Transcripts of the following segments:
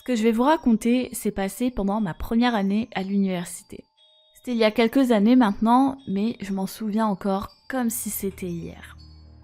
que je vais vous raconter s'est passé pendant ma première année à l'université. C'était il y a quelques années maintenant, mais je m'en souviens encore comme si c'était hier.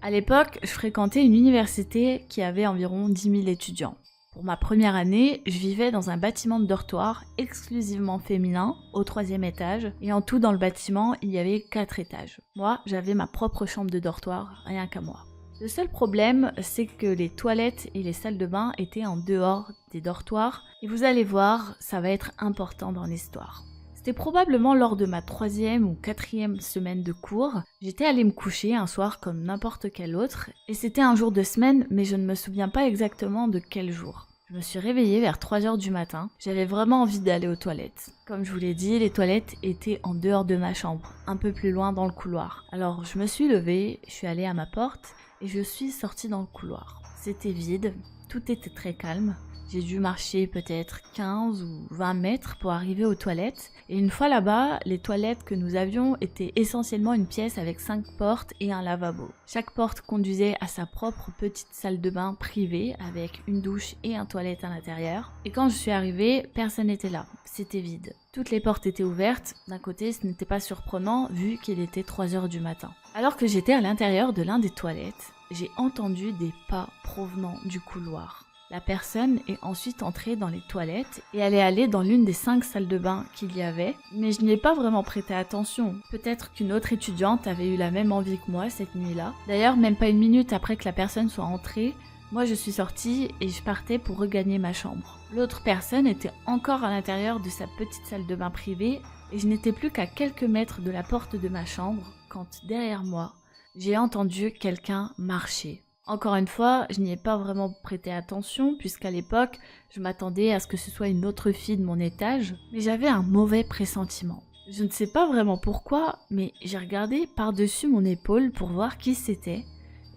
À l'époque, je fréquentais une université qui avait environ 10 000 étudiants. Pour ma première année, je vivais dans un bâtiment de dortoir exclusivement féminin, au 3e étage, et en tout dans le bâtiment, il y avait 4 étages. Moi, j'avais ma propre chambre de dortoir, rien qu'à moi. Le seul problème, c'est que les toilettes et les salles de bain étaient en dehors des dortoirs, et vous allez voir, ça va être important dans l'histoire. C'était probablement lors de ma 3e ou 4e semaine de cours. J'étais allée me coucher un soir comme n'importe quel autre, et c'était un jour de semaine, mais je ne me souviens pas exactement de quel jour. Je me suis réveillée vers 3h du matin, j'avais vraiment envie d'aller aux toilettes. Comme je vous l'ai dit, les toilettes étaient en dehors de ma chambre, un peu plus loin dans le couloir. Alors je me suis levée, je suis allée à ma porte, et je suis sortie dans le couloir. C'était vide, tout était très calme. J'ai dû marcher peut-être 15 ou 20 mètres pour arriver aux toilettes. Et une fois là-bas, les toilettes que nous avions étaient essentiellement une pièce avec 5 portes et un lavabo. Chaque porte conduisait à sa propre petite salle de bain privée avec une douche et un toilette à l'intérieur. Et quand je suis arrivée, personne n'était là. C'était vide. Toutes les portes étaient ouvertes. D'un côté, ce n'était pas surprenant vu qu'il était 3h du matin. Alors que j'étais à l'intérieur de l'un des toilettes, j'ai entendu des pas provenant du couloir. La personne est ensuite entrée dans les toilettes et elle est allée dans l'une des 5 salles de bain qu'il y avait, mais je n'y ai pas vraiment prêté attention. Peut-être qu'une autre étudiante avait eu la même envie que moi cette nuit-là. D'ailleurs, même pas une minute après que la personne soit entrée, moi je suis sortie et je partais pour regagner ma chambre. L'autre personne était encore à l'intérieur de sa petite salle de bain privée et je n'étais plus qu'à quelques mètres de la porte de ma chambre quand derrière moi, j'ai entendu quelqu'un marcher. Encore une fois, je n'y ai pas vraiment prêté attention puisqu'à l'époque, je m'attendais à ce que ce soit une autre fille de mon étage, mais j'avais un mauvais pressentiment. Je ne sais pas vraiment pourquoi, mais j'ai regardé par-dessus mon épaule pour voir qui c'était,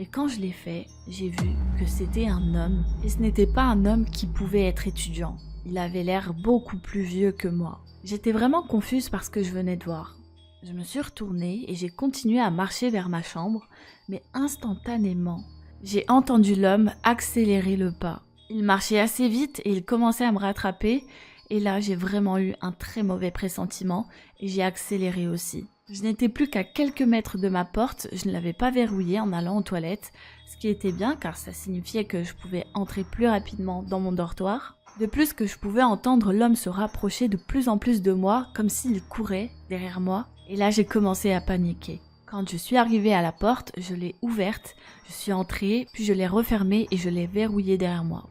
et quand je l'ai fait, j'ai vu que c'était un homme, et ce n'était pas un homme qui pouvait être étudiant. Il avait l'air beaucoup plus vieux que moi. J'étais vraiment confuse par ce que je venais de voir. Je me suis retournée et j'ai continué à marcher vers ma chambre, mais instantanément, j'ai entendu l'homme accélérer le pas. Il marchait assez vite et il commençait à me rattraper. Et là, j'ai vraiment eu un très mauvais pressentiment et j'ai accéléré aussi. Je n'étais plus qu'à quelques mètres de ma porte, je ne l'avais pas verrouillée en allant aux toilettes, ce qui était bien car ça signifiait que je pouvais entrer plus rapidement dans mon dortoir. De plus que je pouvais entendre l'homme se rapprocher de plus en plus de moi, comme s'il courait derrière moi. Et là, j'ai commencé à paniquer. Quand je suis arrivée à la porte, je l'ai ouverte, je suis entrée, puis je l'ai refermée et je l'ai verrouillée derrière moi.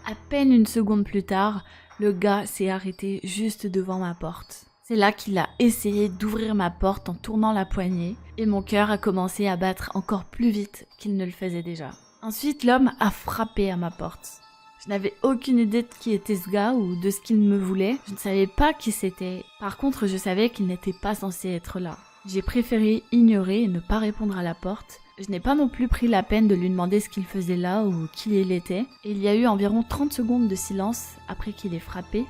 À peine une seconde plus tard, le gars s'est arrêté juste devant ma porte. C'est là qu'il a essayé d'ouvrir ma porte en tournant la poignée et mon cœur a commencé à battre encore plus vite qu'il ne le faisait déjà. Ensuite, l'homme a frappé à ma porte. Je n'avais aucune idée de qui était ce gars ou de ce qu'il me voulait. Je ne savais pas qui c'était. Par contre, je savais qu'il n'était pas censé être là. J'ai préféré ignorer et ne pas répondre à la porte. Je n'ai pas non plus pris la peine de lui demander ce qu'il faisait là ou qui il était. Et il y a eu environ 30 secondes de silence après qu'il ait frappé.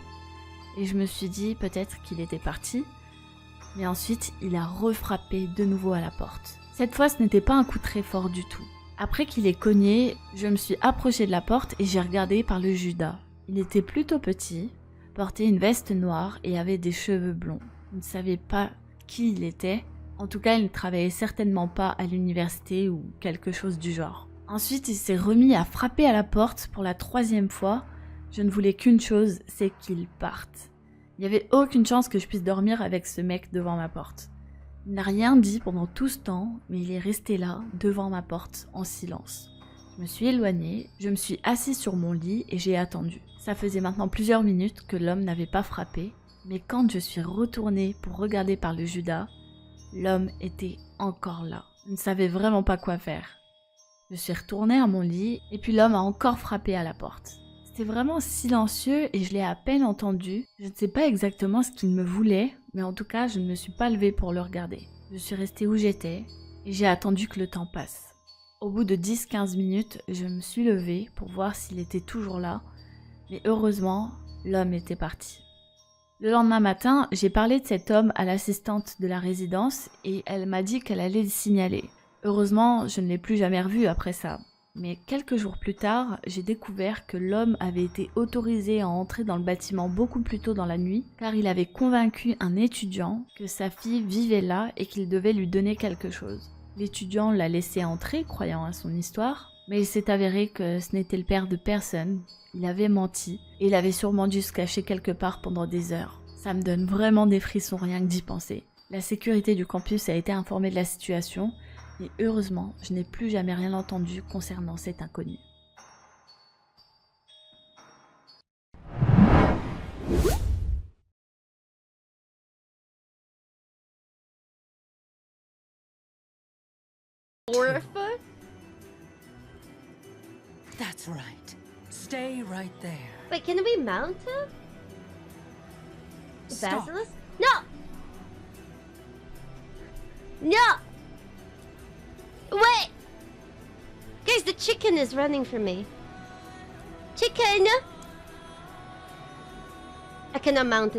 Et je me suis dit peut-être qu'il était parti. Mais ensuite, il a refrappé de nouveau à la porte. Cette fois, ce n'était pas un coup très fort du tout. Après qu'il ait cogné, je me suis approchée de la porte et j'ai regardé par le Judas. Il était plutôt petit, portait une veste noire et avait des cheveux blonds. Je ne savais pas qui il était. En tout cas, il ne travaillait certainement pas à l'université ou quelque chose du genre. Ensuite, il s'est remis à frapper à la porte pour la 3e fois. Je ne voulais qu'une chose, c'est qu'il parte. Il n'y avait aucune chance que je puisse dormir avec ce mec devant ma porte. Il n'a rien dit pendant tout ce temps, mais il est resté là, devant ma porte, en silence. Je me suis éloignée, je me suis assise sur mon lit et j'ai attendu. Ça faisait maintenant plusieurs minutes que l'homme n'avait pas frappé, mais quand je suis retournée pour regarder par le Judas, l'homme était encore là. Je ne savais vraiment pas quoi faire. Je suis retournée à mon lit et puis l'homme a encore frappé à la porte. C'était vraiment silencieux et je l'ai à peine entendu. Je ne sais pas exactement ce qu'il me voulait, mais en tout cas, je ne me suis pas levée pour le regarder. Je suis restée où j'étais et j'ai attendu que le temps passe. Au bout de 10-15 minutes, je me suis levée pour voir s'il était toujours là, mais heureusement, l'homme était parti. Le lendemain matin, j'ai parlé de cet homme à l'assistante de la résidence et elle m'a dit qu'elle allait le signaler. Heureusement, je ne l'ai plus jamais revu après ça. Mais quelques jours plus tard, j'ai découvert que l'homme avait été autorisé à entrer dans le bâtiment beaucoup plus tôt dans la nuit, car il avait convaincu un étudiant que sa fille vivait là et qu'il devait lui donner quelque chose. L'étudiant l'a laissé entrer, croyant à son histoire, mais il s'est avéré que ce n'était le père de personne. Il avait menti, et il avait sûrement dû se cacher quelque part pendant des heures. Ça me donne vraiment des frissons rien que d'y penser. La sécurité du campus a été informée de la situation, et heureusement, je n'ai plus jamais rien entendu concernant cet inconnu. Orpha? That's right. Stay right there. Wait, can we mount him? Stop. Basilisk? No! No! Wait! Guys, the chicken is running from me. Chicken! I cannot mount a